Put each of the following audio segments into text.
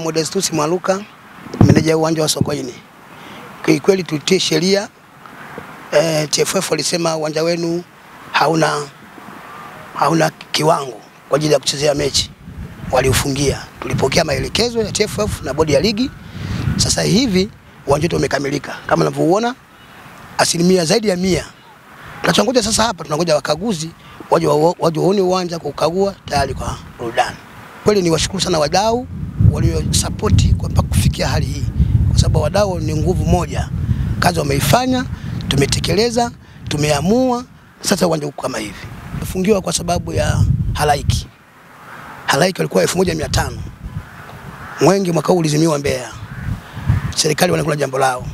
Modestus Mwaluka, meneja uwanja wa Sokoine. Kwa kweli tulitie sheria, TFF walisema uwanja wenu hauna kiwango kwa ajili ya kuchezea mechi. Waliufungia. Tulipokea maelekezo ya TFF na bodi ya ligi. Sasa hivi uwanja wetu umekamilika. Kama unavyoona, asilimia zaidi ya 100. Tunachongoja sasa hapa, tunangoja wakaguzi waje waone uwanja kukagua tayari kwa burudani. Kweli ni washukuru sana wadau walio support kwa mpaka kufikia hali hii. Kwa sababu wadau ni nguvu moja. Kazi wameifanya, tumetekeleza, tumeamua, sasa uwanja uko kama hivi. Tufungiwa kwa sababu ya halaiki. Halaiki walikuwa 1500. Mwenge mwaka huu ulizimiwa Mbeya. Serikali wanakula jambo lao.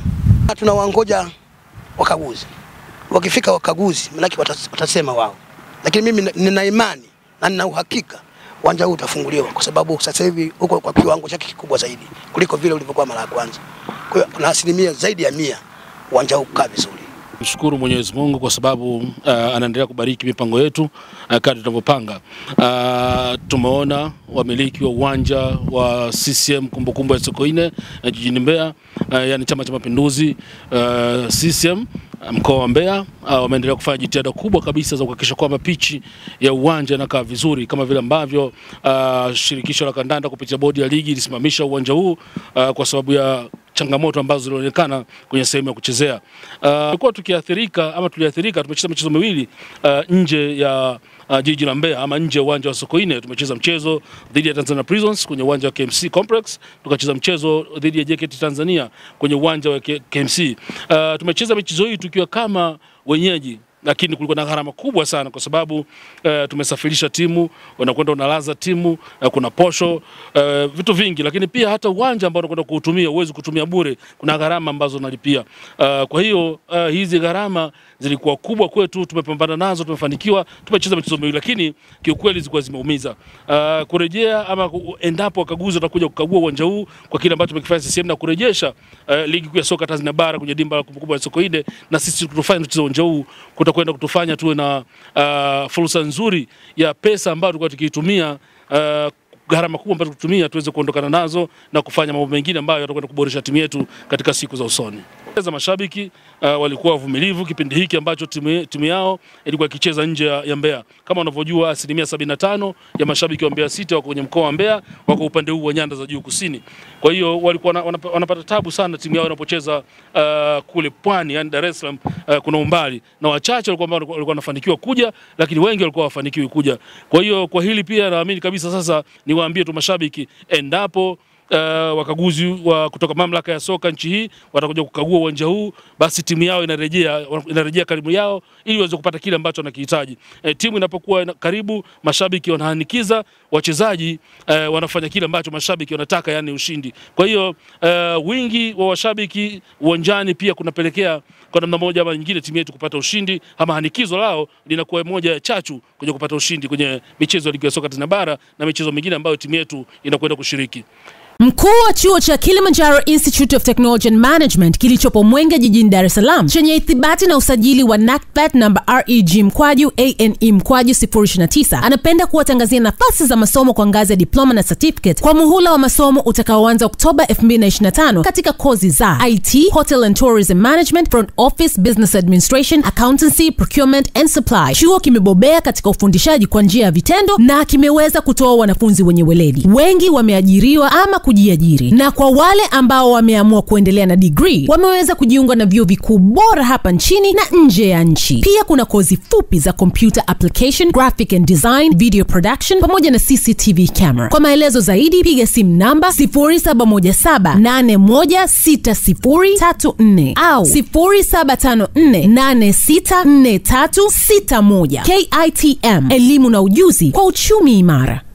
Tunawangoja wakaguzi. Wakifika wakaguzi, manake watasema wao. Lakini mimi nina imani na nina uhakika uwanja huu utafunguliwa kwa sababu sasa hivi uko kwa kiwango chake kikubwa zaidi kuliko vile ulivyokuwa mara ya kwanza. Kwa hiyo kuna asilimia zaidi ya 100 uwanja huu ukaa vizuri. Mshukuru Mwenyezi Mungu kwa sababu anaendelea kubariki mipango yetu kadri tunavyopanga. Tumeona wamiliki wa uwanja wa CCM Kumbukumbu ya Sokoine jijini Mbeya, yani Chama cha Mapinduzi, CCM mkoa wa Mbeya, wameendelea kufanya jitihada kubwa kabisa za kuhakikisha kwamba pichi ya uwanja inakaa vizuri, kama vile ambavyo shirikisho la kandanda kupitia bodi ya ligi ilisimamisha uwanja huu kwa sababu ya changamoto ambazo zilionekana kwenye sehemu ya kuchezea. Tulikuwa tuliathirika, tumecheza michezo miwili nje ya jiji la Mbeya ama nje ya uwanja wa Sokoine. Tumecheza mchezo dhidi ya Tanzania Prisons kwenye uwanja wa KMC Complex, tukacheza mchezo dhidi ya JKT Tanzania kwenye uwanja wa KMC. Tumecheza michezo hii tukiwa kama wenyeji, lakini kulikuwa na gharama kubwa sana kwa sababu tumesafirisha timu, unakwenda unalaza timu, kuna posho, vitu vingi, lakini pia hata uwanja ambao unakwenda kuutumia uwezi kutumia bure, kuna gharama ambazo unalipia. Kwa hiyo hizi gharama zilikuwa kubwa kwetu, tumepambana nazo, tumefanikiwa, tumecheza michezo miwili, lakini kiukweli zilikuwa zimeumiza. Kurejea ama endapo wakaguzi watakuja kukagua uwanja huu kwa kile ambacho tumekifanya CCM na kurejesha ligi kuu ya soka Tanzania bara kwenye dimba la Kumbukumbu ya Sokoine, na sisi tutafanya mchezo uwanja huu, kutakwenda kutufanya tuwe na fursa nzuri ya pesa ambayo tulikuwa tukiitumia, gharama kubwa ambazo tutumia tuweze kuondokana nazo na kufanya mambo mengine ambayo yatakwenda kuboresha timu yetu katika siku za usoni. Mashabiki walikuwa wavumilivu kipindi hiki ambacho timu yao ilikuwa ikicheza nje ya Mbeya. Kama unavyojua, asilimia 75 ya mashabiki wa Mbeya City wako kwenye mkoa wa Mbeya, wako upande huu wa nyanda za juu kusini. Kwa hiyo walikuwa wanapata tabu sana timu yao inapocheza kule pwani, yani Dar es Salaam, kuna umbali, na wachache walikuwa wanafanikiwa kuja, lakini wengi walikuwa hawafanikiwi kuja. Kwa hiyo kwa hili pia naamini kabisa sasa niwaambie tu mashabiki, endapo wakaguzi kutoka mamlaka ya soka nchi hii watakuja kukagua uwanja huu, basi timu yao inarejea karibu yao ili waweze kupata kile ambacho wanakihitaji. Timu inapokuwa karibu, mashabiki wanahanikiza, wachezaji wanafanya kile ambacho mashabiki wanataka, yani ushindi. Kwa hiyo wingi wa washabiki uwanjani pia kunapelekea kwa namna moja ama nyingine timu yetu kupata ushindi, ama hanikizo lao linakuwa moja ya chachu kwenye kupata ushindi kwenye michezo ya ligi ya soka Tanzania bara na michezo mingine ambayo timu yetu inakwenda kushiriki. Mkuu wa chuo cha Kilimanjaro Institute of Technology and Management kilichopo Mwenge jijini Dar es Salaam chenye ithibati na usajili wa NACTVET namba REG/ANE/029 anapenda kuwatangazia nafasi za masomo kwa ngazi ya diploma na certificate kwa muhula wa masomo utakaoanza Oktoba 2025 katika kozi za IT, Hotel and Tourism Management, Front Office, Business Administration, Accountancy, Procurement and Supply. Chuo kimebobea katika ufundishaji kwa njia ya vitendo na kimeweza kutoa wanafunzi wenye weledi. Wengi wameajiriwa ama kujiajiri, na kwa wale ambao wameamua kuendelea na degree wameweza kujiunga na vyuo vikuu bora hapa nchini na nje ya nchi. Pia kuna kozi fupi za computer application, graphic and design, video production pamoja na CCTV camera. Kwa maelezo zaidi piga simu namba 0717816034 au 0754864361. KITM, elimu na ujuzi kwa uchumi imara.